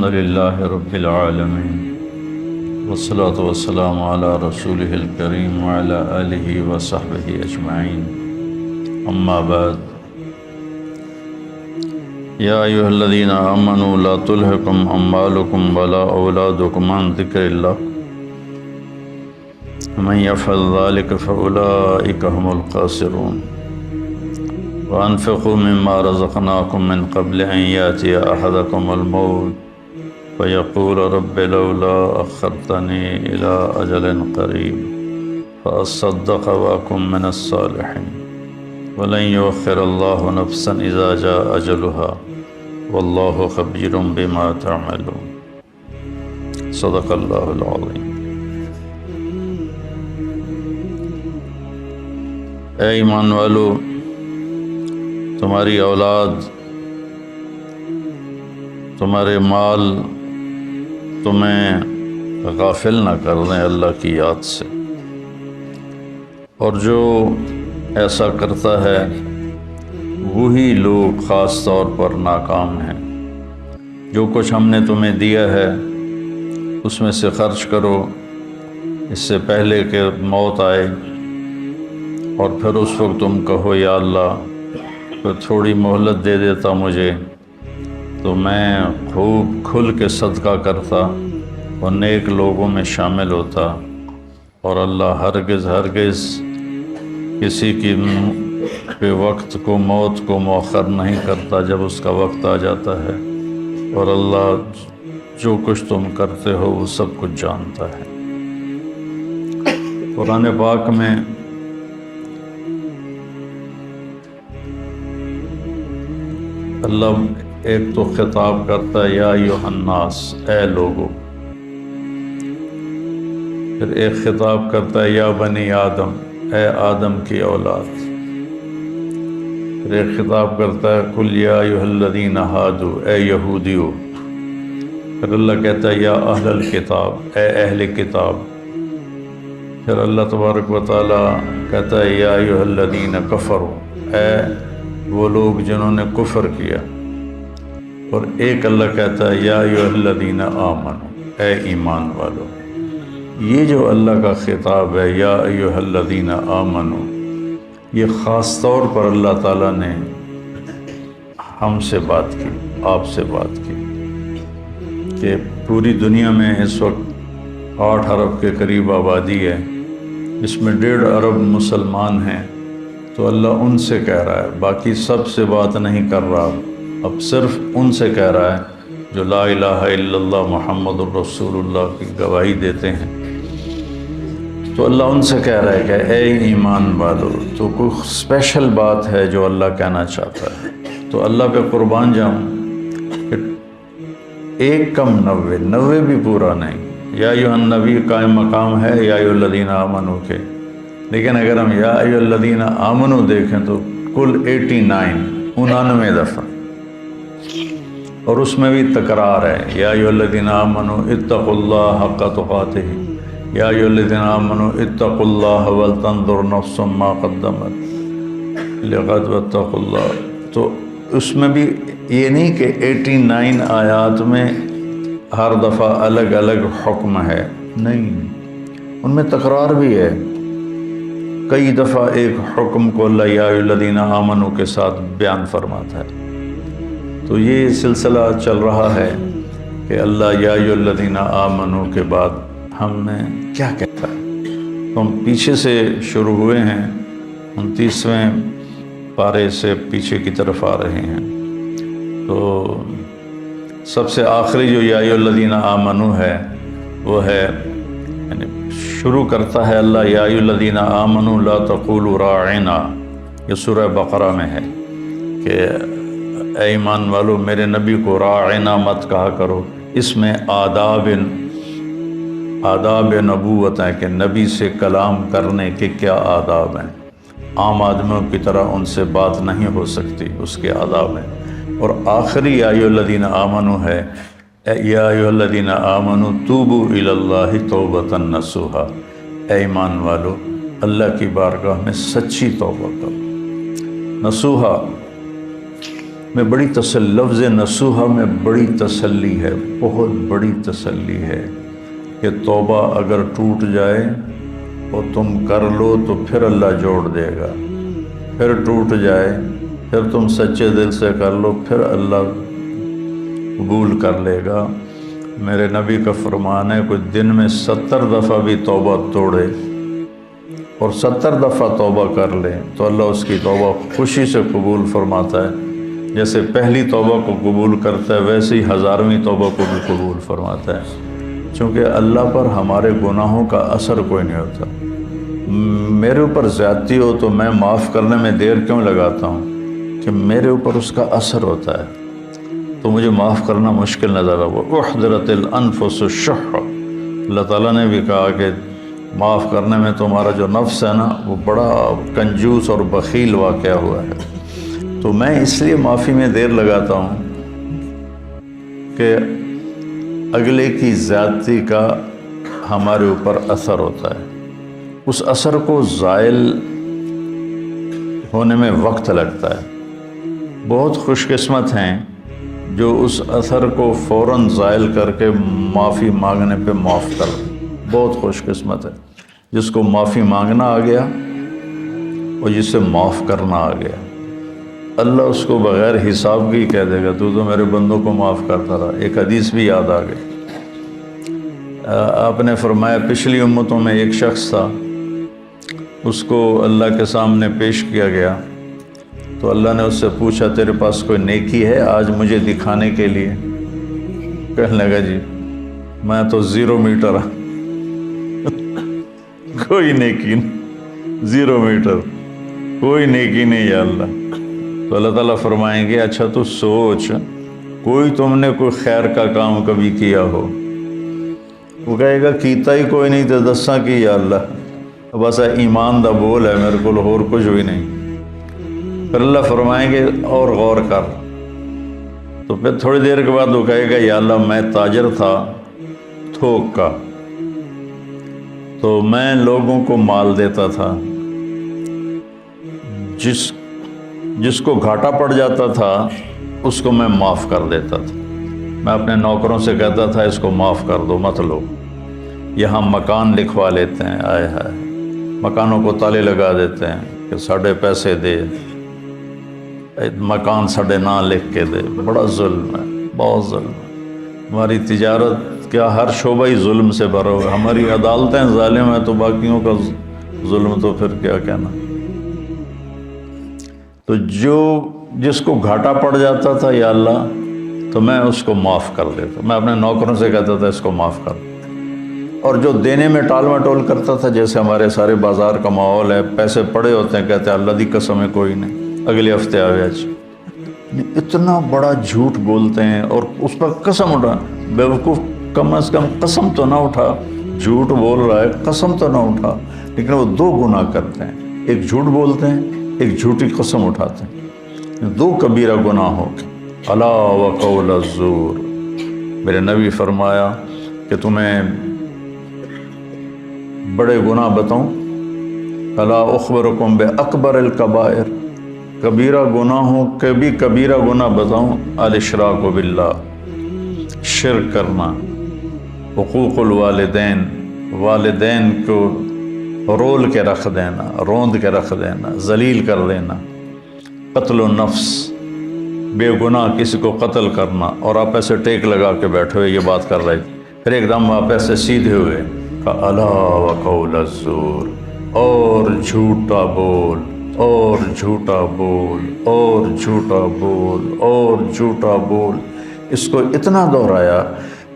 الحمد لله رب العالمين والصلاة والسلام على رسوله الكريم وعلى آله وصحبه أجمعين أما بعد يا أيها الذين آمنوا لا تلهكم أموالكم ولا أولادكم عن ذكر الله ومن يفعل ذلك فأولئك هم الخاسرون وأنفقوا مما رزقناكم من قبل أن يأتي أحدكم الموت فيقول رب لولا أخرتني إلى أجل قريب فأصدق وأكن من الصالحين ولن يؤخر الله نفسا إذا جاء أجلها والله خبير بما تعملون صدق الله العظيم۔ اے ایمان والو، تمہاری اولاد، تمہارے مال تمہیں غافل نہ کر دیں اللہ کی یاد سے، اور جو ایسا کرتا ہے وہی لوگ خاص طور پر ناکام ہیں۔ جو کچھ ہم نے تمہیں دیا ہے اس میں سے خرچ کرو اس سے پہلے کہ موت آئے، اور پھر اس وقت تم کہو یا اللہ پھر تھوڑی مہلت دے دیتا مجھے تو میں خوب کھل کے صدقہ کرتا اور نیک لوگوں میں شامل ہوتا، اور اللہ ہرگز کسی کی وقت کو، موت کو مؤخر نہیں کرتا جب اس کا وقت آ جاتا ہے، اور اللہ جو کچھ تم کرتے ہو وہ سب کچھ جانتا ہے۔ قرآن پاک میں اللہ ایک تو خطاب کرتا ہے یا ایھا الناس، اے لوگو، پھر ایک خطاب کرتا ہے یا بنی آدم، اے آدم کی اولاد، پھر ایک خطاب کرتا ہے قل یا ایھا الذین ھادوا، اے یہودیو، پھر اللہ کہتا ہے یا اہل الکتاب، اے اہل کتاب، پھر اللہ تبارک و تعالیٰ کہتا ہے یا ایھا الذین کفروا، اے وہ لوگ جنہوں نے کفر کیا، اور ایک اللہ کہتا ہے یا ایھا الذین آمنوا، اے ایمان والو۔ یہ جو اللہ کا خطاب ہے یا ایھا الذین آمنوا، یہ خاص طور پر اللہ تعالیٰ نے ہم سے بات کی، آپ سے بات کی، کہ پوری دنیا میں اس وقت 8 ارب کے قریب آبادی ہے، اس میں 1.5 ارب مسلمان ہیں، تو اللہ ان سے کہہ رہا ہے، باقی سب سے بات نہیں کر رہا، اب صرف ان سے کہہ رہا ہے جو لا الہ الا اللہ محمد الرسول اللہ کی گواہی دیتے ہیں۔ تو اللہ ان سے کہہ رہا ہے کہ اے ایمان والو، تو کوئی اسپیشل بات ہے جو اللہ کہنا چاہتا ہے، تو اللہ پہ قربان جاؤں کہ 1 کم 90 بھی پورا نہیں۔ یا ایھا النبی قائم مقام ہے یا ایھا الذین آمنوا کے، لیکن اگر ہم یا ایھا الذین آمنوا دیکھیں تو کل 99 دفعہ، اور اس میں بھی تکرار ہے، یا ایھا الذین آمنوا اتقوا اللہ حق تقاتہ، یا ایھا الذین آمنوا اتقوا اللہ ولتنظر نفس ما قدمت لغد واتقوا اللہ۔ تو اس میں بھی یہ نہیں کہ 89 آیات میں ہر دفعہ الگ الگ حکم ہے، نہیں، ان میں تکرار بھی ہے۔ کئی دفعہ ایک حکم کو اللہ یا ایھا الذین آمنوا کے ساتھ بیان فرماتا ہے۔ تو یہ سلسلہ چل رہا ہے کہ اللہ یا ایھا الذین آمنوا کے بعد ہم نے کیا کہتا ہے، تو ہم پیچھے سے شروع ہوئے ہیں، 29ویں پارے سے پیچھے کی طرف آ رہے ہیں۔ تو سب سے آخری جو یا ایھا الذین آمنوا ہے وہ ہے، یعنی شروع کرتا ہے اللہ یا ایھا الذین آمنوا لا تقولوا راعنا، یہ سورہ بقرہ میں ہے کہ اے ایمان والو میرے نبی کو راعنا مت کہا کرو۔ اس میں آداب نبوت ہیں کہ نبی سے کلام کرنے کے کیا آداب ہیں، عام آدمیوں کی طرح ان سے بات نہیں ہو سکتی، اس کے آداب ہیں۔ اور آخری یا ایھا الذین آمنوا ہے یا ایھا الذین آمنوا توبوا الی اللہ توبۃ نصوحا، اے ایمان والو اللہ کی بارگاہ میں سچی توبہ کرو۔ نصوحا میں بڑی لفظ نصوحہ میں بڑی تسلی ہے، بہت بڑی تسلی ہے کہ توبہ اگر ٹوٹ جائے اور تم کر لو تو پھر اللہ جوڑ دے گا، پھر ٹوٹ جائے پھر تم سچے دل سے کر لو پھر اللہ قبول کر لے گا۔ میرے نبی کا فرمان ہے کوئی دن میں 70 دفعہ بھی توبہ توڑے اور 70 دفعہ توبہ کر لے تو اللہ اس کی توبہ خوشی سے قبول فرماتا ہے، جیسے پہلی توبہ کو قبول کرتا ہے ویسے ہی 1000ویں توبہ کو بھی قبول فرماتا ہے، چونکہ اللہ پر ہمارے گناہوں کا اثر کوئی نہیں ہوتا۔ میرے اوپر زیادتی ہو تو میں معاف کرنے میں دیر کیوں لگاتا ہوں کہ میرے اوپر اس کا اثر ہوتا ہے، تو مجھے معاف کرنا مشکل نظر آ وہ احضرت الانفس الشح۔ اللہ تعالیٰ نے بھی کہا کہ معاف کرنے میں تمہارا جو نفس ہے نا وہ بڑا کنجوس اور بخیل واقعہ ہوا ہے۔ تو میں اس لیے معافی میں دیر لگاتا ہوں کہ اگلے کی زیادتی کا ہمارے اوپر اثر ہوتا ہے، اس اثر کو زائل ہونے میں وقت لگتا ہے۔ بہت خوش قسمت ہیں جو اس اثر کو فوراً زائل کر کے معافی مانگنے پہ معاف کر دیں، بہت خوش قسمت ہے جس کو معافی مانگنا آ گیا اور جس سے معاف کرنا آ گیا۔ اللہ اس کو بغیر حساب کی کہہ دے گا تو میرے بندوں کو معاف کرتا رہا۔ ایک حدیث بھی یاد آ گئی، آپ نے فرمایا پچھلی امتوں میں ایک شخص تھا، اس کو اللہ کے سامنے پیش کیا گیا تو اللہ نے اس سے پوچھا تیرے پاس کوئی نیکی ہے آج مجھے دکھانے کے لیے؟ کہنے لگا جی میں تو 0 میٹر کوئی نیکی نہیں، 0 میٹر کوئی نیکی نہیں یا اللہ۔ تو اللہ تعالیٰ فرمائیں گے اچھا تو سوچ کوئی تم نے کوئی خیر کا کام کبھی کیا ہو؟ وہ کہے گا کیتا ہی کوئی نہیں تو دساں کی یا اللہ، بس ایمان دا بول ہے میرے کو اور کچھ بھی نہیں۔ پھر اللہ فرمائیں گے اور غور کر، تو پھر تھوڑی دیر کے بعد وہ کہے گا یا اللہ میں تاجر تھا تھوک کا، تو میں لوگوں کو مال دیتا تھا، جس کو گھاٹا پڑ جاتا تھا اس کو میں معاف کر دیتا تھا۔ میں اپنے نوکروں سے کہتا تھا اس کو معاف کر دو مت لو۔ یہاں مکان لکھوا لیتے ہیں، آئے ہائے مکانوں کو تالے لگا دیتے ہیں کہ ساڑھے پیسے دے، مکان ساڑھے نہ لکھ کے دے، بڑا ظلم ہے، بہت ظلم ہے۔ ہماری تجارت کیا ہر شعبہ ہی ظلم سے بھرا ہوا ہے، ہماری عدالتیں ظالم ہیں تو باقیوں کا ظلم تو پھر کیا کہنا۔ تو جس کو گھاٹا پڑ جاتا تھا یا اللہ تو میں اس کو معاف کر دیتا، میں اپنے نوکروں سے کہتا تھا اس کو معاف کر دو۔ اور جو دینے میں ٹال مٹول کرتا تھا، جیسے ہمارے سارے بازار کا ماحول ہے، پیسے پڑے ہوتے ہیں کہتے ہیں اللہ دی قسم ہے کوئی نہیں، اگلے ہفتے آوے آج، اتنا بڑا جھوٹ بولتے ہیں اور اس پر قسم اٹھا۔ بیوقوف کم از کم قسم تو نہ اٹھا، جھوٹ بول رہا ہے قسم تو نہ اٹھا، لیکن وہ 2 گناہ کرتے ہیں، ایک جھوٹ بولتے ہیں ایک جھوٹی قسم اٹھاتے ہیں، 2 کبیرہ گناہ ہو گئے۔ الا وقول الزور، میرے نبی فرمایا کہ تمہیں بڑے گناہ بتاؤں؟ الا اخبرکم باکبر الکبائر، کبیرہ گناہوں کے بھی کبیرہ گناہ بتاؤں؟ الاشراک باللہ، شرک کرنا، حقوق الوالدین، والدین کو رول کے رکھ دینا، روند کے رکھ دینا، ذلیل کر دینا، قتل النفس، بے گناہ کسی کو قتل کرنا، اور آپ ایسے ٹیک لگا کے بیٹھے ہوئے یہ بات کر رہے تھے، پھر ایک دم آپ ایسے سیدھے ہوئے، کہا الا وقول الزور، اور جھوٹا بول، اور جھوٹا بول، اور جھوٹا بول، اور جھوٹا بول۔ اس کو اتنا دہرایا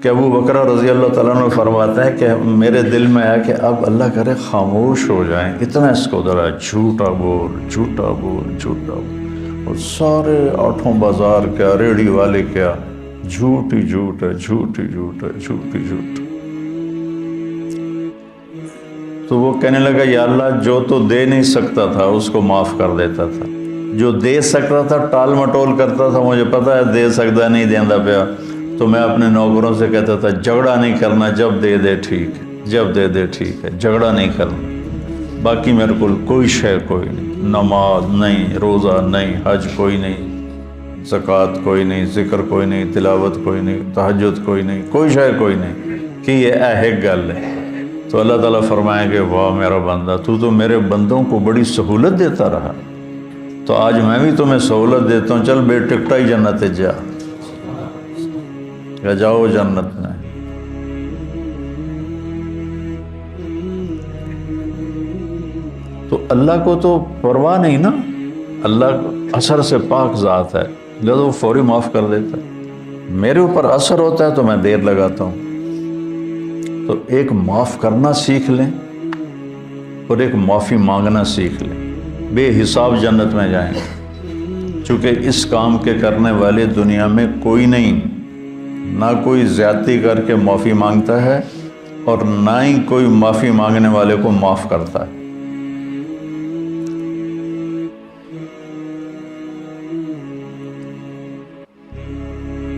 کہ ابو بکر رضی اللہ تعالیٰ عنہ فرماتے ہیں کہ میرے دل میں آیا کہ اب اللہ کرے خاموش ہو جائیں، اتنا اس کو دہرایا، جھوٹا بول، جھوٹا بول، جھوٹا بول۔ اور سارے 8 بازار کیا، ریڑھی والے کیا، جھوٹ ہی جھوٹ ہے، جھوٹ ہی جھوٹ ہے، جھوٹ ہی جھوٹ۔ تو وہ کہنے لگا یا اللہ جو تو دے نہیں سکتا تھا اس کو معاف کر دیتا تھا، جو دے سکتا تھا ٹال مٹول کرتا تھا، مجھے پتا ہے دے سکتا نہیں دیندا پیا، تو میں اپنے نوکروں سے کہتا تھا جھگڑا نہیں کرنا، جب دے دے ٹھیک ہے، جب دے دے ٹھیک ہے، جھگڑا نہیں کرنا، باقی میرے کو کوئی شے کوئی نہیں، نماز نہیں، روزہ نہیں، حج کوئی نہیں، زکوٰۃ کوئی نہیں، ذکر کوئی نہیں، تلاوت کوئی نہیں، تہجد کوئی نہیں، کوئی شے کوئی نہیں کہ یہ ایک گل ہے، تو اللہ تعالیٰ فرمائیں گے واہ میرا بندہ، تو میرے بندوں کو بڑی سہولت دیتا رہا، تو آج میں بھی تمہیں سہولت دیتا ہوں، چل بے ٹکٹا ہی جنت جا، یا جاؤ جنت میں۔ تو اللہ کو تو پرواہ نہیں نا، اللہ اثر سے پاک ذات ہے، لہذا وہ فوری معاف کر دیتا ہے۔ میرے اوپر اثر ہوتا ہے تو میں دیر لگاتا ہوں۔ تو ایک معاف کرنا سیکھ لیں اور ایک معافی مانگنا سیکھ لیں، بے حساب جنت میں جائیں گے، چونکہ اس کام کے کرنے والے دنیا میں کوئی نہیں، نہ کوئی زیادتی کر کے معافی مانگتا ہے اور نہ ہی کوئی معافی مانگنے والے کو معاف کرتا ہے۔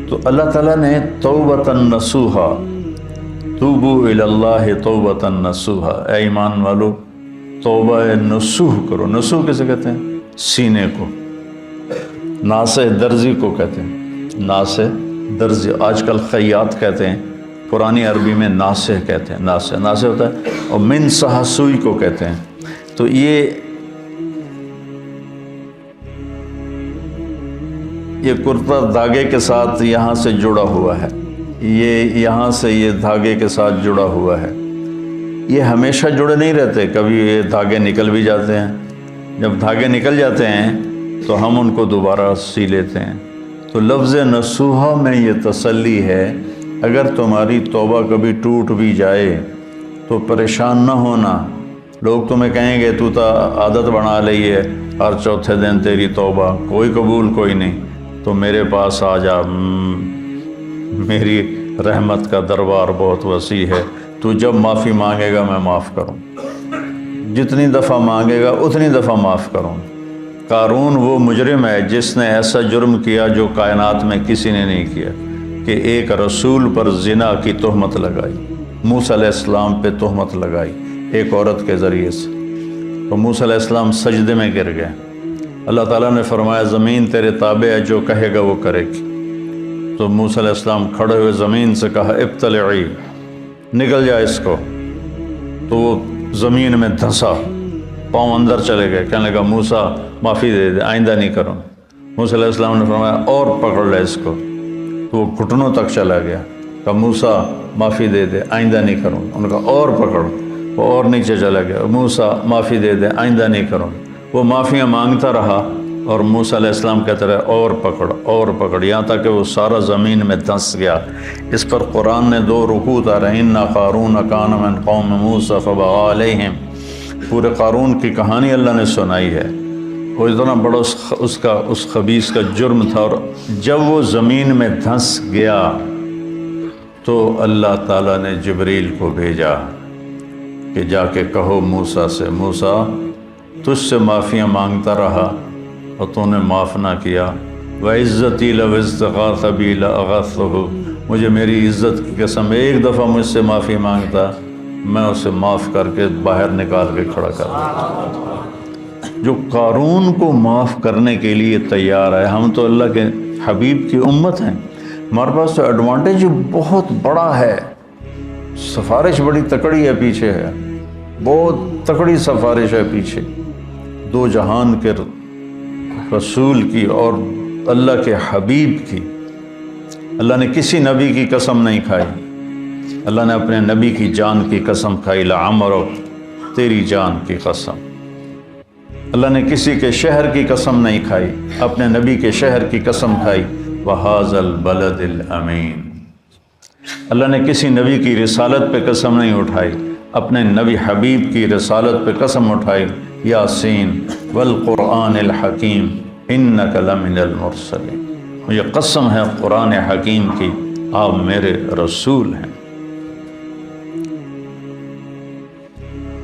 تو اللہ تعالیٰ نے توبۃ نصوحا، توبوا الی اللہ توبۃ نصوحا، اے ایمان والو توبہ نصوح کرو۔ نصوح کسے کہتے ہیں؟ سینے کو، ناصح درزی کو کہتے ہیں، ناصح درزی، آج کل خیاط کہتے ہیں، پرانی عربی میں ناصح کہتے ہیں، ناصح ہوتا ہے، اور من صح سوئی کو کہتے ہیں۔ تو یہ کرتا دھاگے کے ساتھ یہاں سے جڑا ہوا ہے، یہ یہاں سے یہ دھاگے کے ساتھ جڑا ہوا ہے، یہ ہمیشہ جڑے نہیں رہتے، کبھی یہ دھاگے نکل بھی جاتے ہیں، جب دھاگے نکل جاتے ہیں تو ہم ان کو دوبارہ سی لیتے ہیں۔ تو لفظ نصوحہ میں یہ تسلی ہے، اگر تمہاری توبہ کبھی ٹوٹ بھی جائے تو پریشان نہ ہونا، لوگ تمہیں کہیں گے تو عادت بنا لی ہے، ہر چوتھے دن تیری توبہ، کوئی قبول کوئی نہیں، تو میرے پاس آ جا، میری رحمت کا دربار بہت وسیع ہے، تو جب معافی مانگے گا میں معاف کروں، جتنی دفعہ مانگے گا اتنی دفعہ معاف کروں۔ قارون وہ مجرم ہے جس نے ایسا جرم کیا جو کائنات میں کسی نے نہیں کیا، کہ ایک رسول پر زنا کی تہمت لگائی، موسیٰ علیہ السلام پہ تہمت لگائی ایک عورت کے ذریعے سے، تو موسیٰ علیہ السلام سجدے میں گر گئے۔ اللہ تعالیٰ نے فرمایا زمین تیرے تابع ہے، جو کہے گا وہ کرے گی۔ تو موسیٰ علیہ السلام کھڑے ہوئے زمین سے کہا ابتلعی، نکل جائے اس کو، تو وہ زمین میں دھنسا، پاؤں اندر چلے گئے، کہنے لگا موسیٰ معافی دے دے، آئندہ نہیں کروں۔ موسیٰ علیہ السلام نے فرمایا اور پکڑ لے اس کو، تو وہ گھٹنوں تک چلا گیا، کہا موسیٰ معافی دے دے، آئندہ نہیں کروں۔ انہوں نے کہا اور پکڑ، وہ اور نیچے چلا گیا، موسیٰ معافی دے دے، آئندہ نہیں کروں۔ وہ معافیاں مانگتا رہا اور موسیٰ علیہ السلام کہتے رہے اور پکڑ اور پکڑ، یہاں تک کہ وہ سارا زمین میں دھنس گیا۔ اس پر قرآن نے 2 رکوع اتارے، اِنَّ قارون کان من قوم موسیٰ فبغى علیہم، پورے قارون کی کہانی اللہ نے سنائی ہے، وہ اتنا بڑا اس خبیث کا جرم تھا، اور جب وہ زمین میں دھنس گیا تو اللہ تعالیٰ نے جبریل کو بھیجا کہ جا کے کہو موسیٰ سے، موسیٰ تجھ سے معافیاں مانگتا رہا اور تو نے معاف نہ کیا، وَعِزَّتِي لَوْ اسْتَغَاثَ بِي لَأَغَاثْتُهُ، مجھے میری عزت کی قسم ایک دفعہ مجھ سے معافی مانگتا، میں اسے معاف کر کے باہر نکال کے کھڑا کر دیتا۔ جو قارون کو معاف کرنے کے لیے تیار ہے، ہم تو اللہ کے حبیب کی امت ہیں، ہمارے پاس تو ایڈوانٹیج بہت بڑا ہے، سفارش بڑی تکڑی ہے پیچھے ہے، بہت تکڑی سفارش ہے پیچھے، 2 جہان کے رسول کی اور اللہ کے حبیب کی۔ اللہ نے کسی نبی کی قسم نہیں کھائی، اللہ نے اپنے نبی کی جان کی قسم کھائی، لعمرک، تیری جان کی قسم۔ اللہ نے کسی کے شہر کی قسم نہیں کھائی، اپنے نبی کے شہر کی قسم کھائی، وَهَذَا الْبَلَدِ الْأَمِينَ۔ اللہ نے کسی نبی کی رسالت پہ قسم نہیں اٹھائی، اپنے نبی حبیب کی رسالت پہ قسم اٹھائی، یاسین والقرآن الحکیم انک لمن المرسلین، مجھے قسم ہے قرآن حکیم کی، آپ میرے رسول ہیں۔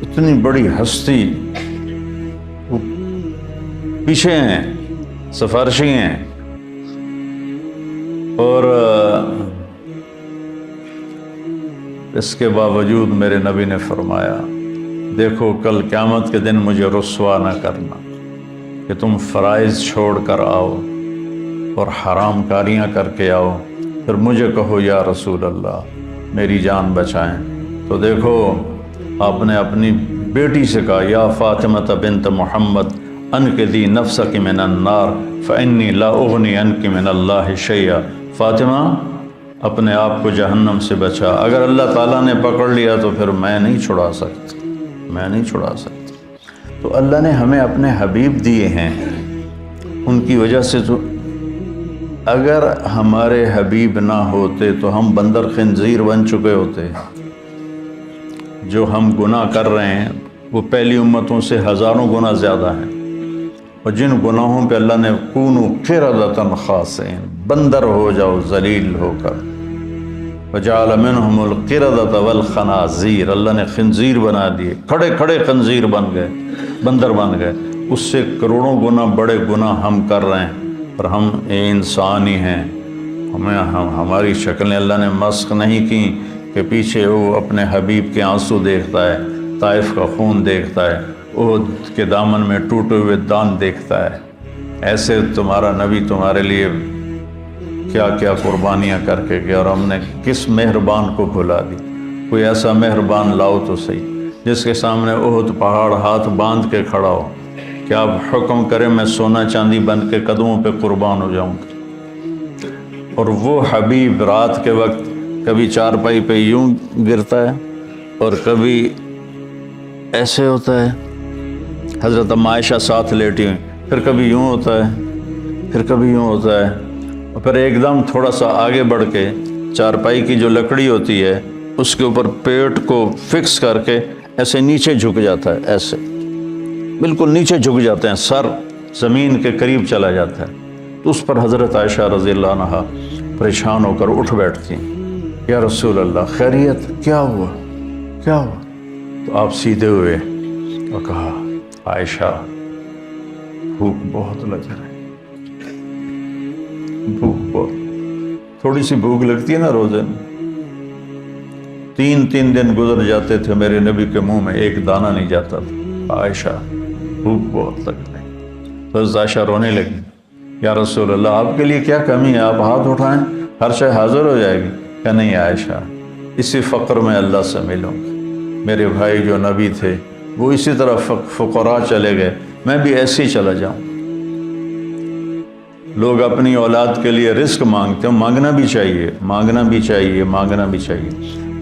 اتنی بڑی ہستی وہ پیچھے ہیں، سفارشی ہیں، اور اس کے باوجود میرے نبی نے فرمایا دیکھو کل قیامت کے دن مجھے رسوا نہ کرنا کہ تم فرائض چھوڑ کر آؤ اور حرام کاریاں کر کے آؤ، پھر مجھے کہو یا رسول اللہ میری جان بچائیں۔ تو دیکھو آپ نے اپنی بیٹی سے کہا یا فاطمہ بنت محمد انقذی نفسک من النار فانی لا اغنی عنک من اللہ شیئا، فاطمہ اپنے آپ کو جہنم سے بچا، اگر اللہ تعالیٰ نے پکڑ لیا تو پھر میں نہیں چھڑا سکتا۔ تو اللہ نے ہمیں اپنے حبیب دیے ہیں، ان کی وجہ سے تو اگر ہمارے حبیب نہ ہوتے تو ہم بندر خنزیر بن چکے ہوتے۔ جو ہم گناہ کر رہے ہیں وہ پہلی امتوں سے ہزاروں گنا زیادہ ہیں، اور جن گناہوں پہ اللہ نے کونوا قردۃ خاسئین، بندر ہو جاؤ ذلیل ہو کر، وجعل منہم القردۃ والخنازیر، اللہ نے خنزیر بنا دیے، کھڑے کھڑے خنزیر بن گئے، بندر بن گئے۔ اس سے کروڑوں گنا بڑے گناہ ہم کر رہے ہیں، اور ہم انسان ہی ہیں، ہماری شکلیں اللہ نے مسخ نہیں کی کہ پیچھے وہ اپنے حبیب کے آنسو دیکھتا ہے، طائف کا خون دیکھتا ہے، احد کے دامن میں ٹوٹے ہوئے دان دیکھتا ہے۔ ایسے تمہارا نبی تمہارے لیے کیا کیا قربانیاں کر کے گیا، اور ہم نے کس مہربان کو بھلا دی۔ کوئی ایسا مہربان لاؤ تو صحیح جس کے سامنے احد پہاڑ ہاتھ باندھ کے کھڑا ہو کہ آپ حکم کریں میں سونا چاندی بن کے قدموں پہ قربان ہو جاؤں گا۔ اور وہ حبیب رات کے وقت کبھی چارپائی پہ یوں گرتا ہے اور کبھی ایسے ہوتا ہے، حضرت عائشہ ساتھ لیٹی ہوئی، پھر کبھی یوں ہوتا ہے، پھر کبھی یوں ہوتا ہے، اور پھر ایک دم تھوڑا سا آگے بڑھ کے چارپائی کی جو لکڑی ہوتی ہے اس کے اوپر پیٹ کو فکس کر کے ایسے نیچے جھک جاتا ہے، ایسے بالکل نیچے جھک جاتے ہیں، سر زمین کے قریب چلا جاتا ہے۔ تو اس پر حضرت عائشہ رضی اللہ عنہا پریشان ہو کر اٹھ بیٹھتی ہیں، یا رسول اللہ خیریت، کیا ہوا؟ تو آپ سیدھے ہوئے اور کہا عائشہ بھوک بہت لگ رہی ہے، بھوک بہت، تھوڑی سی بھوک لگتی ہے نا روزے میں، 3 دن گزر جاتے تھے میرے نبی کے منہ میں ایک دانہ نہیں جاتا تھا، عائشہ بھوک بہت لگ رہی۔ تو عائشہ رونے لگی، یا رسول اللہ آپ کے لیے کیا کمی ہے، آپ ہاتھ اٹھائیں ہر شے حاضر ہو جائے گی۔ کہ نہیں عائشہ، اسی فقر میں اللہ سے ملوں گی، میرے بھائی جو نبی تھے وہ اسی طرح فقراء چلے گئے، میں بھی ایسے ہی چلا جاؤں۔ لوگ اپنی اولاد کے لیے رزق مانگتے ہیں، مانگنا بھی چاہیے۔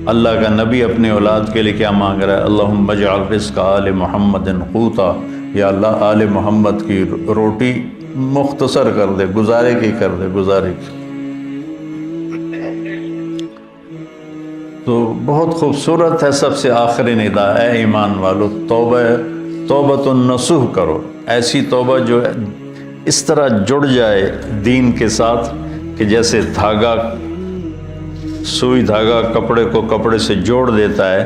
اللہ کا نبی اپنی اولاد کے لیے کیا مانگ رہا ہے؟ اللہم اجعل رزق آل محمد قوتا، یا اللہ آل محمد کی روٹی مختصر کر دے، گزارے کی کر دے، گزارے کی۔ تو بہت خوبصورت ہے سب سے آخری ندا، اے ایمان والو توبۃ النصوح کرو، ایسی توبہ جو اس طرح جڑ جائے دین کے ساتھ کہ جیسے سوئی دھاگا کپڑے کو کپڑے سے جوڑ دیتا ہے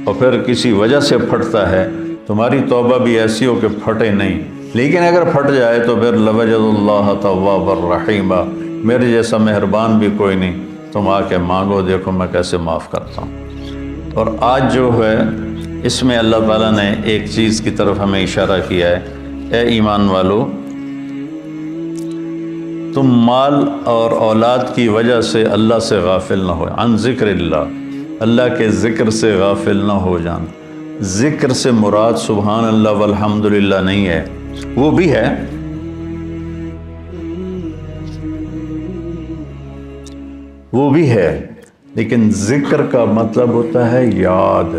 اور پھر کسی وجہ سے پھٹتا ہے، تمہاری توبہ بھی ایسی ہو کہ پھٹے نہیں، لیکن اگر پھٹ جائے تو پھر لوجد اللہ توابا الرحیمہ، میرے جیسا مہربان بھی کوئی نہیں، تم آ کے مانگو، دیکھو میں کیسے معاف کرتا ہوں۔ اور آج جو ہے اس میں اللہ تعالیٰ نے ایک چیز کی طرف ہمیں اشارہ کیا ہے، اے ایمان والو تم مال اور اولاد کی وجہ سے اللہ سے غافل نہ ہو، عن ذکر اللہ کے ذکر سے غافل نہ ہو جان۔ ذکر سے مراد سبحان اللہ والحمدللہ نہیں ہے، وہ بھی ہے، لیکن ذکر کا مطلب ہوتا ہے یاد،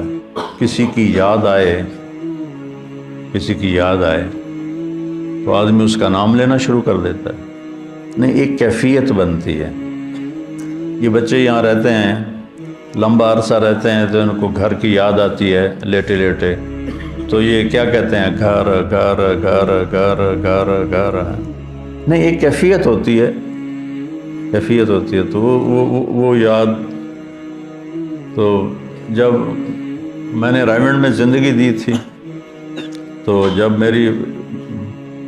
کسی کی یاد آئے تو آدمی اس کا نام لینا شروع کر دیتا ہے، نہیں ایک کیفیت بنتی ہے۔ یہ بچے یہاں رہتے ہیں، لمبا عرصہ رہتے ہیں تو ان کو گھر کی یاد آتی ہے لیٹے لیٹے، تو یہ کیا کہتے ہیں، گھر گھر گھر گھر گھر گھر، نہیں ایک کیفیت ہوتی ہے تو وہ یاد۔ تو جب میں نے رائمنڈ میں زندگی دی تھی تو جب میری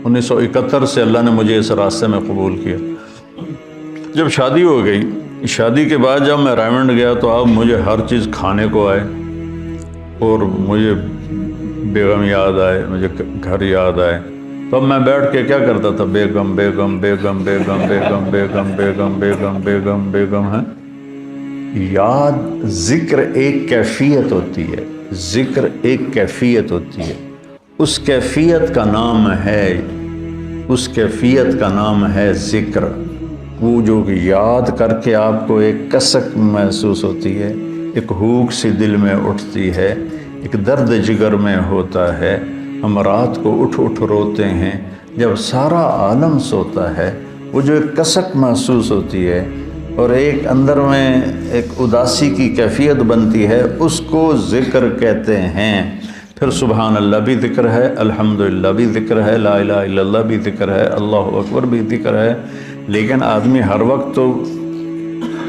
1971 سے اللہ نے مجھے اس راستے میں قبول کیا، جب شادی ہو گئی، شادی کے بعد جب میں رائمنڈ گیا تو اب مجھے ہر چیز کھانے کو آئے، اور مجھے بیگم یاد آئے، مجھے گھر یاد آئے، تو اب میں بیٹھ کے کیا کرتا تھا؟ بیگم بیگم بیگم بیگم بیگم بیگم بیگم بیگم بیگم بیگم ہے. یاد، ذکر ایک کیفیت ہوتی ہے، ذکر ایک کیفیت ہوتی ہے، اس کیفیت کا نام ہے، اس کیفیت کا نام ہے ذکر. وہ جو یاد کر کے آپ کو ایک کسک محسوس ہوتی ہے، ایک ہوک سی دل میں اٹھتی ہے، ایک درد جگر میں ہوتا ہے. ہم رات کو اٹھ اٹھ روتے ہیں جب سارا عالم سوتا ہے. وہ جو ایک کسک محسوس ہوتی ہے اور ایک اندر میں ایک اداسی کی کیفیت بنتی ہے، اس کو ذکر کہتے ہیں. پھر سبحان اللہ بھی ذکر ہے، الحمدللہ بھی ذکر ہے، لا الہ الا اللہ بھی ذکر ہے، اللہ اکبر بھی ذکر ہے. لیکن آدمی ہر وقت تو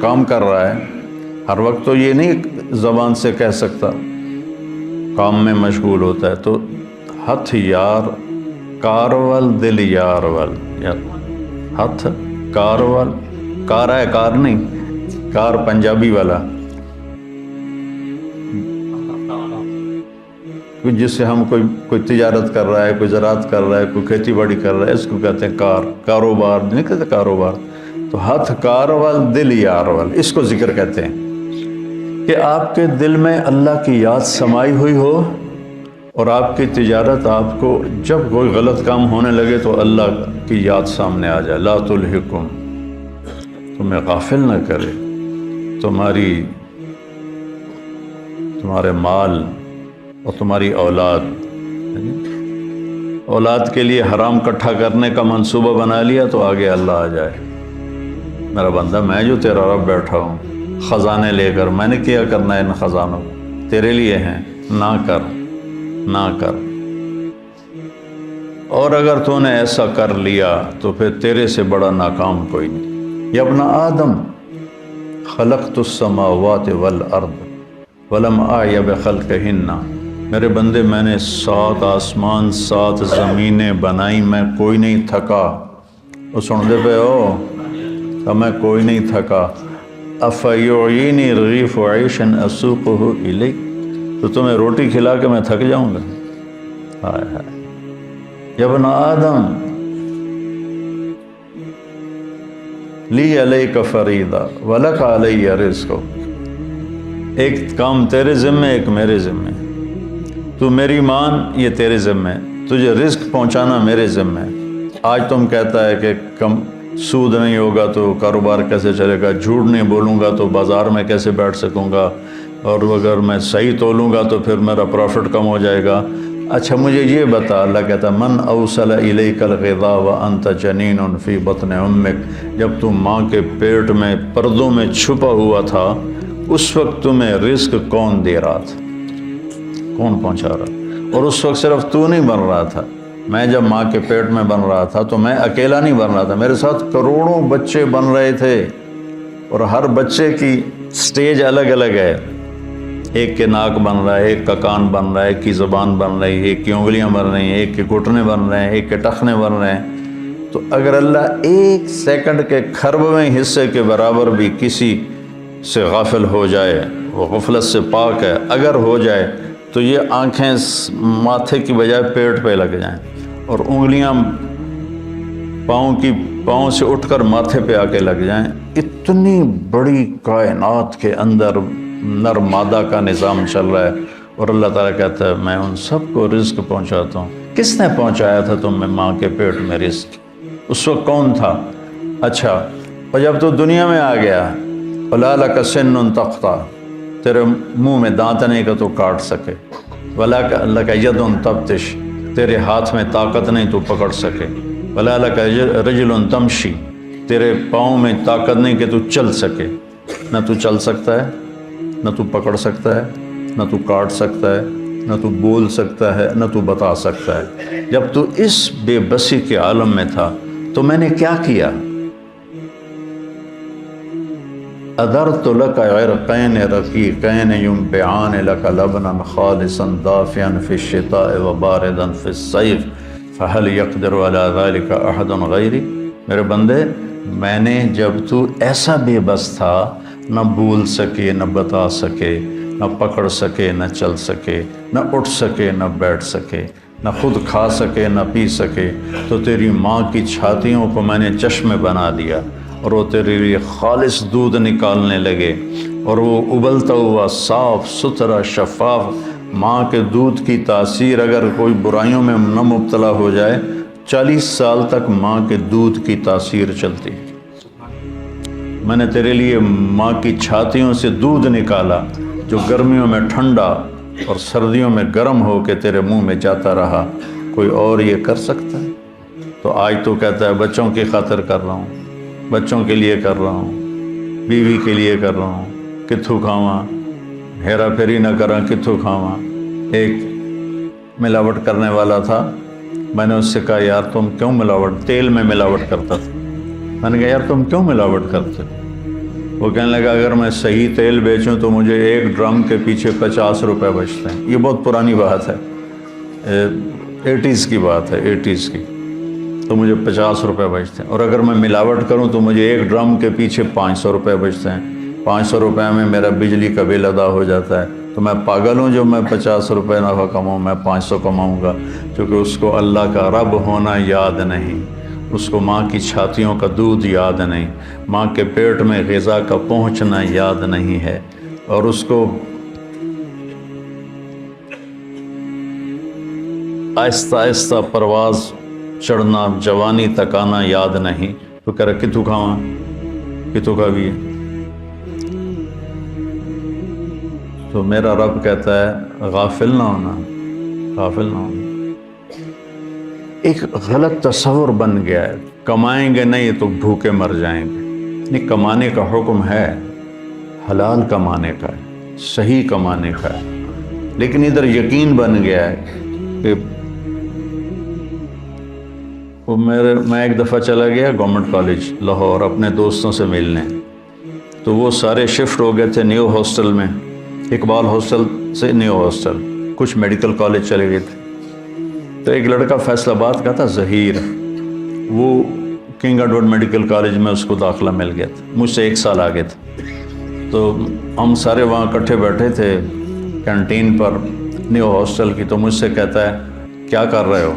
کام کر رہا ہے، ہر وقت تو یہ نہیں زبان سے کہہ سکتا، کام میں مشغول ہوتا ہے. تو ہتھ یار کارول دل یار ول، ہتھ کارول، کار ہے کار نہیں، کار پنجابی والا، جس سے ہم کوئی تجارت کر رہا ہے، کوئی زراعت کر رہا ہے، کوئی کھیتی باڑی کر رہا ہے، اس کو کہتے ہیں کار، کاروبار نہیں کہتے کاروبار. تو ہتھ کارول دل یارول، اس کو ذکر کہتے ہیں کہ آپ کے دل میں اللہ کی یاد سمائی ہوئی ہو اور آپ کی تجارت آپ کو جب کوئی غلط کام ہونے لگے تو اللہ کی یاد سامنے آ جائے. لا تلہکم، تمہیں غافل نہ کرے تمہارے مال اور تمہاری اولاد کے لیے حرام اکٹھا کرنے کا منصوبہ بنا لیا تو آگے اللہ آ جائے. میرا بندہ، میں جو تیرا رب بیٹھا ہوں خزانے لے کر، میں نے کیا کرنا ہے ان خزانوں کو؟ تیرے لیے ہیں، نہ کر نہ کر. اور اگر تو نے ایسا کر لیا تو پھر تیرے سے بڑا ناکام کوئی نہیں. یا ابن آدم خلقت السماوات والارض ولم اعی بخلقہن، میرے بندے میں نے 7 آسمان 7 زمینیں بنائی، میں کوئی نہیں تھکا. وہ سن دے پہ ہو کہ میں کوئی نہیں تھکا. افیعینی رغیف عیشا اسوقہ الیک، تو تمہیں روٹی کھلا کے میں تھک جاؤں گا؟ ہائے ہائے. یا ابن آدم لی علیک فریضہ ولک علی رزق، ایک کام تیرے ذمے ایک میرے ذمے. تو میری مان، یہ تیرے ذمے، تجھے رزق پہنچانا میرے ذمے. آج تم کہتا ہے کہ کم سود نہیں ہوگا تو کاروبار کیسے چلے گا، جھوٹ نہیں بولوں گا تو بازار میں کیسے بیٹھ سکوں گا، اور اگر میں صحیح تولوں گا تو پھر میرا پروفٹ کم ہو جائے گا. اچھا مجھے یہ بتا، اللہ کہتا من اوصل الیک الغذاء وانت جنین فی بطن امک، جب تم ماں کے پیٹ میں پردوں میں چھپا ہوا تھا، اس وقت تمہیں رزق کون دے رہا تھا، کون پہنچا رہا؟ اور اس وقت صرف تو نہیں بن رہا تھا. میں جب ماں کے پیٹ میں بن رہا تھا تو میں اکیلا نہیں بن رہا تھا، میرے ساتھ کروڑوں بچے بن رہے تھے، اور ہر بچے کی سٹیج الگ الگ ہے. ایک کے ناک بن رہا ہے، ایک کا کان بن رہا ہے، ایک کی زبان بن رہی ہے، ایک کی انگلیاں بن رہی ہیں، ایک کے گھٹنے بن رہے ہیں، ایک کے ٹخنے بن رہے ہیں. تو اگر اللہ ایک سیکنڈ کے کھربویں حصے کے برابر بھی کسی سے غافل ہو جائے، وہ غفلت سے پاک ہے، اگر ہو جائے تو یہ آنکھیں ماتھے کی بجائے پیٹ پہ لگ جائیں اور انگلیاں پاؤں سے اٹھ کر ماتھے پہ آ کے لگ جائیں. اتنی بڑی کائنات کے اندر نر مادہ کا نظام چل رہا ہے، اور اللہ تعالیٰ کہتا ہے میں ان سب کو رزق پہنچاتا ہوں. کس نے پہنچایا تھا تم میں ماں کے پیٹ میں رزق؟ اس وقت کون تھا؟ اچھا، اور جب تو دنیا میں آ گیا، وَلَا لَكَ سِنٌّ تَقْطَعُ، تیرے منہ میں دانت نہیں کہ تو کاٹ سکے، وَلَا لَكَ يَدٌ تَبْطِشُ، تیرے ہاتھ میں طاقت نہیں تو پکڑ سکے، وَلَا لَكَ رِجْلٌ تَمْشِي، تیرے پاؤں میں طاقت نہیں کہ تو چل سکے. نہ تو چل سکتا ہے، نہ تو پکڑ سکتا ہے، نہ تو کاٹ سکتا ہے، نہ تو بول سکتا ہے، نہ تو بتا سکتا ہے. جب تو اس بے بسی کے عالم میں تھا تو میں نے کیا کیا؟ أدرت لك عرقين رقيقين ينبعان لك لبنا خالصا دافئا في الشتاء وباردا في الصيف فهل يقدر على ذلك أحد غيري؟ میرے بندے، میں نے جب تو ایسا بے بس تھا، نہ بول سکے، نہ بتا سکے، نہ پکڑ سکے، نہ چل سکے، نہ اٹھ سکے، نہ بیٹھ سکے، نہ خود کھا سکے نہ پی سکے، تو تیری ماں کی چھاتیوں کو میں نے چشمے بنا دیا اور وہ تیرے لیے خالص دودھ نکالنے لگے، اور وہ ابلتا ہوا صاف ستھرا شفاف ماں کے دودھ کی تاثیر اگر کوئی برائیوں میں نہ مبتلا ہو جائے، 40 سال تک ماں کے دودھ کی تاثیر چلتی ہے۔ میں نے تیرے لیے ماں کی چھاتیوں سے دودھ نکالا جو گرمیوں میں ٹھنڈا اور سردیوں میں گرم ہو کے تیرے منہ میں جاتا رہا، کوئی اور یہ کر سکتا ہے؟ تو آج تو کہتا ہے بچوں کی خاطر کر رہا ہوں، بچوں کے لیے کر رہا ہوں، بیوی کے لیے کر رہا ہوں، کتھو کھاواں، ہیرا پھیری نہ کراں، کتھو کھاواں۔ ایک ملاوٹ کرنے والا تھا، میں نے اس سے کہا یار تم کیوں ملاوٹ، تیل میں ملاوٹ کرتا تھا، میں نے کہا یار تم کیوں ملاوٹ کرتے؟ وہ کہنے لگا اگر میں صحیح تیل بیچوں تو مجھے ایک ڈرم کے پیچھے 50 روپے بچتے ہیں۔ یہ بہت پرانی بات ہے، 80s کی بات ہے، 80s کی، تو مجھے 50 روپے بچتے ہیں، اور اگر میں ملاوٹ کروں تو مجھے ایک ڈرم کے پیچھے 500 روپے بچتے ہیں۔ 500 روپے میں میرا بجلی کا بل ادا ہو جاتا ہے، تو میں پاگل ہوں جو میں 50 روپے نفع کماؤں، میں 500 کماؤں گا، کیونکہ اس کو اللہ کا رب ہونا یاد نہیں، اس کو ماں کی چھاتیوں کا دودھ یاد نہیں، ماں کے پیٹ میں غذا کا پہنچنا یاد نہیں ہے، اور اس کو آہستہ آہستہ پرواز چڑھنا، جوانی تک آنا یاد نہیں، تو کہہ رہا کتوں کھاواں، کتوں کا بھی ہے۔ تو میرا رب کہتا ہے غافل نہ ہونا، غافل نہ ہونا۔ ایک غلط تصور بن گیا ہے، کمائیں گے نہیں تو بھوکے مر جائیں گے۔ نہیں، کمانے کا حکم ہے، حلال کمانے کا ہے، صحیح کمانے کا ہے، لیکن ادھر یقین بن گیا ہے کہ میں ایک دفعہ چلا گیا گورنمنٹ کالج لاہور اپنے دوستوں سے ملنے، تو وہ سارے شفٹ ہو گئے تھے نیو ہاسٹل میں، اقبال ہاسٹل سے نیو ہاسٹل، کچھ میڈیکل کالج چلے گئے تھے۔ تو ایک لڑکا فیصل آباد کا تھا، ظہیر، وہ کنگ ایڈورڈ میڈیکل کالج میں اس کو داخلہ مل گیا تھا، مجھ سے 1 سال آگے تھا۔ تو ہم سارے وہاں اکٹھے بیٹھے تھے کینٹین پر نیو ہاسٹل کی، تو مجھ سے کہتا ہے کیا کر رہے ہو؟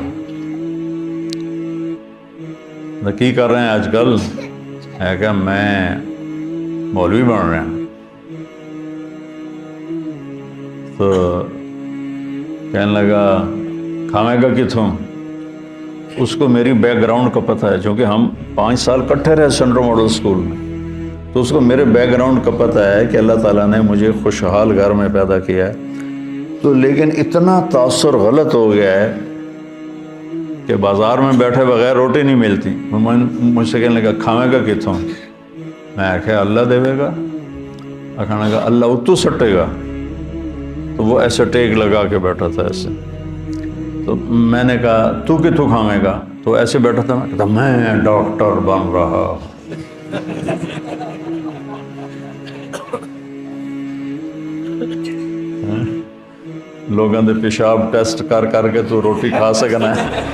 کی کر رہے ہیں آج کل؟ ہے کہ میں مولوی بن رہے ہیں۔ تو کہنے لگا کھاویں گا کتوں؟ اس کو میری بیک گراؤنڈ کا پتہ ہے، چونکہ ہم 5 سال کٹھے رہے سینٹرل ماڈل اسکول میں، تو اس کو میرے بیک گراؤنڈ کا پتہ ہے کہ اللہ تعالیٰ نے مجھے خوشحال گھر میں پیدا کیا ہے۔ تو لیکن اتنا تاثر غلط ہو گیا ہے کہ بازار میں بیٹھے بغیر روٹی نہیں ملتی۔ مجھ سے کہنے لگا کھاویں گا کتوں؟ میں آخیا اللہ دے گا، کھانے گا اللہ اتو سٹے گا۔ تو وہ ایسے ٹیک لگا کے بیٹھا تھا ایسے، تو میں نے کہا تو کتوں کھاویں گا؟ تو ایسے بیٹھا تھا، میں کہتا میں ڈاکٹر بن رہا۔ لوگوں دے پیشاب ٹیسٹ کر کر کے تو روٹی کھا سکنا ہے،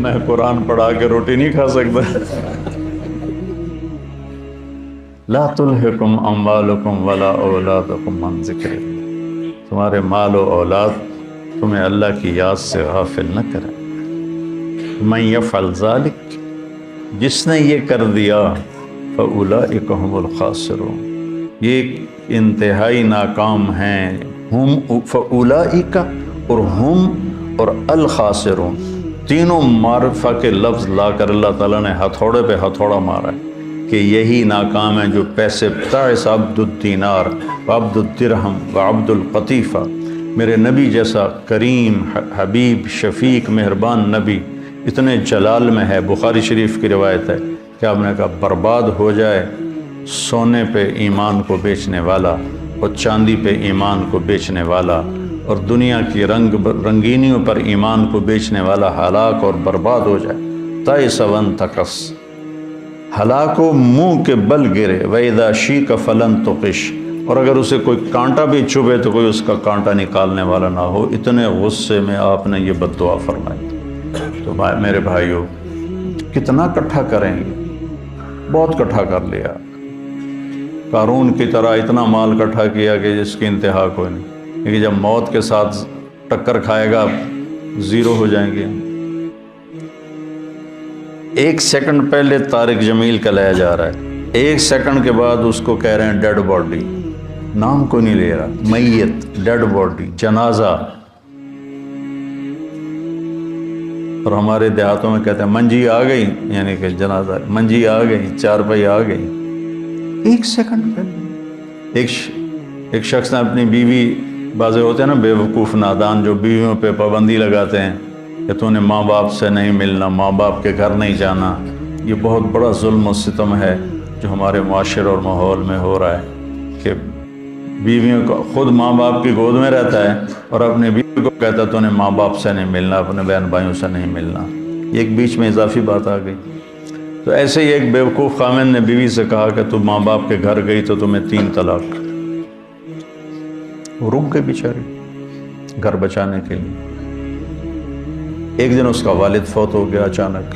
میں قرآن پڑھا کے روٹی نہیں کھا سکتا۔ لا تلہکم اموالکم ولا اولادکم عن ذکر اللہ، تمہارے مال و اولاد تمہیں اللہ کی یاد سے غافل نہ کریں۔ من یفعل ذلک، جس نے یہ کر دیا، فاولئک هم الخاسرون، یہ انتہائی ناکام ہیں، ہم فاولئک اور ہم اور الخاسرون، تینوں معرفہ کے لفظ لا کر اللہ تعالیٰ نے ہتھوڑے پہ ہتھوڑا مارا ہے کہ یہی ناکام ہے جو پیسے تعس عبد الدینار وعبد الدرہم وعبد القطیفہ، میرے نبی جیسا کریم حبیب شفیق مہربان نبی اتنے جلال میں ہے، بخاری شریف کی روایت ہے کہ آپ نے کہا برباد ہو جائے سونے پہ ایمان کو بیچنے والا اور چاندی پہ ایمان کو بیچنے والا اور دنیا کی رنگینیوں پر ایمان کو بیچنے والا ہلاک اور برباد ہو جائے۔ تائس وانتکس، ہلاک و منہ کے بل گرے، وَإِذَا شِيكَ فَلَن تُقِشْ، اور اگر اسے کوئی کانٹا بھی چبھے تو کوئی اس کا کانٹا نکالنے والا نہ ہو۔ اتنے غصے میں آپ نے یہ بد دعا فرمائی۔ تو میرے بھائیو، کتنا کٹھا کریں گے؟ بہت کٹھا کر لیا، قارون کی طرح اتنا مال کٹھا کیا کہ جس کی انتہا کوئی نہیں، لیکن جب موت کے ساتھ ٹکر کھائے گا زیرو ہو جائیں گے. 1 سیکنڈ پہلے طارق جمیل کا لایا جا رہا ہے، 1 سیکنڈ کے بعد اس کو کہہ رہے ہیں ڈیڈ باڈی، نام کو نہیں لے رہا، میت، ڈیڈ باڈی، جنازہ. اور ہمارے دیہاتوں میں کہتے ہیں منجی آ گئی، یعنی کہ جنازہ، منجی آ گئی، چارپائی آ گئی. 1 سیکنڈ پہلے ایک شخص نے اپنی بیوی، بعضے ہوتے ہیں نا بے وقوف نادان جو بیویوں پہ پابندی لگاتے ہیں کہ تو نے ماں باپ سے نہیں ملنا، ماں باپ کے گھر نہیں جانا. یہ بہت بڑا ظلم و ستم ہے جو ہمارے معاشرے اور ماحول میں ہو رہا ہے کہ بیویوں کو، خود ماں باپ کی گود میں رہتا ہے اور اپنے بیوی کو کہتا ہے تو نے ماں باپ سے نہیں ملنا، اپنے بہن بھائیوں سے نہیں ملنا. یہ ایک بیچ میں اضافی بات آ گئی. تو ایسے ہی ایک بیوقوف خامن نے بیوی سے کہا کہ تو ماں باپ کے گھر گئی تو تمہیں 3 طلاق. وہ رک گئی بیچاری گھر بچانے کے لیے. ایک دن اس کا والد فوت ہو گیا اچانک،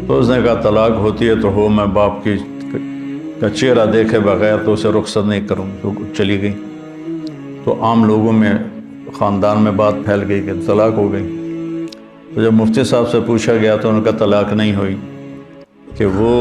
تو اس نے کہا طلاق ہوتی ہے تو ہو، میں باپ کی کا چہرہ دیکھے بغیر تو اسے رخصت نہیں کروں. تو چلی گئی. تو عام لوگوں میں، خاندان میں بات پھیل گئی کہ طلاق ہو گئی. تو جب مفتی صاحب سے پوچھا گیا تو ان کا طلاق نہیں ہوئی، کہ وہ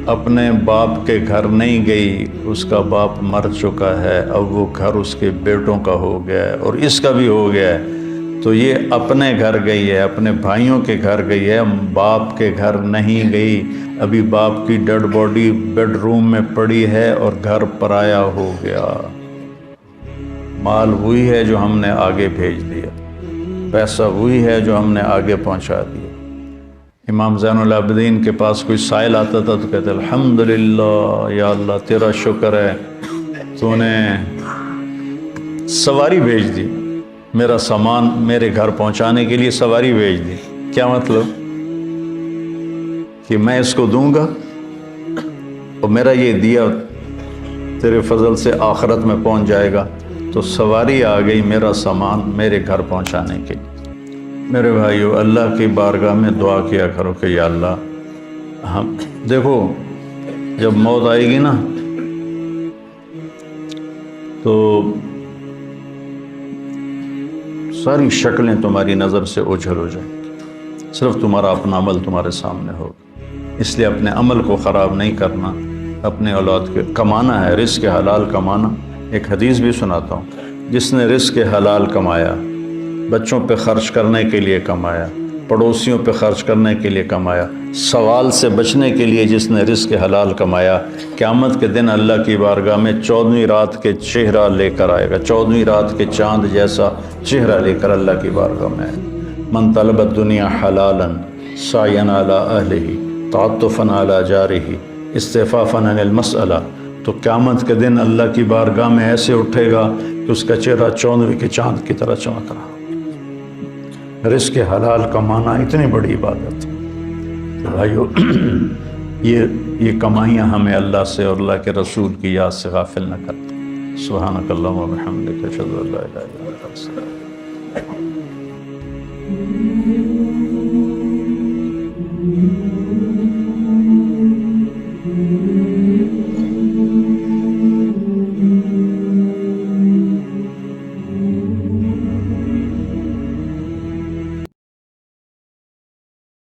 اپنے باپ کے گھر نہیں گئی، اس کا باپ مر چکا ہے، اب وہ گھر اس کے بیٹوں کا ہو گیا ہے اور اس کا بھی ہو گیا ہے. تو یہ اپنے گھر گئی ہے، اپنے بھائیوں کے گھر گئی ہے، باپ کے گھر نہیں گئی. ابھی باپ کی ڈیڈ باڈی بیڈ روم میں پڑی ہے اور گھر پرایا ہو گیا. مال وہی ہے جو ہم نے آگے بھیج دیا، پیسہ وہی ہے جو ہم نے آگے پہنچا دیا. امام زین العابدین کے پاس کوئی سائل آتا تھا تو کہتے الحمدللہ یا اللہ تیرا شکر ہے تو نے سواری بھیج دی، میرا سامان میرے گھر پہنچانے کے لیے سواری بھیج دی. کیا مطلب؟ کہ میں اس کو دوں گا اور میرا یہ دیا تیرے فضل سے آخرت میں پہنچ جائے گا. تو سواری آ گئی میرا سامان میرے گھر پہنچانے کے لیے. میرے بھائیو، اللہ کی بارگاہ میں دعا کیا کرو کہ یا اللہ، ہم دیکھو جب موت آئے گی نا تو ساری شکلیں تمہاری نظر سے اوجھل ہو جائیں گی، صرف تمہارا اپنا عمل تمہارے سامنے ہوگا. اس لیے اپنے عمل کو خراب نہیں کرنا، اپنے اولاد کے کمانا ہے، رزق حلال کمانا. ایک حدیث بھی سناتا ہوں، جس نے رزق حلال کمایا، بچوں پہ خرچ کرنے کے لیے کمایا، پڑوسیوں پہ خرچ کرنے کے لیے کمایا، سوال سے بچنے کے لیے جس نے رزق حلال کمایا، قیامت کے دن اللہ کی بارگاہ میں 14ویں رات کے چہرہ لے کر آئے گا، 14ویں رات کے چاند جیسا چہرہ لے کر اللہ کی بارگاہ میں. من طلب الدنیا حلالا سعیا علی اہلہ تعطفا علی جارہ استعفافا عن المسئلہ. تو قیامت کے دن اللہ کی بارگاہ میں ایسے اٹھے گا کہ اس کا چہرہ 14ویں کے چاند کی طرح چمک رہا. رزق حلال کمانا اتنی بڑی عبادت ہے. تو بھائیو، یہ کمائیاں ہمیں اللہ سے اور اللہ کے رسول کی یاد سے غافل نہ کریں. سبحانک اللہم و بحمدک، اشہد ان لا الہ الا انت.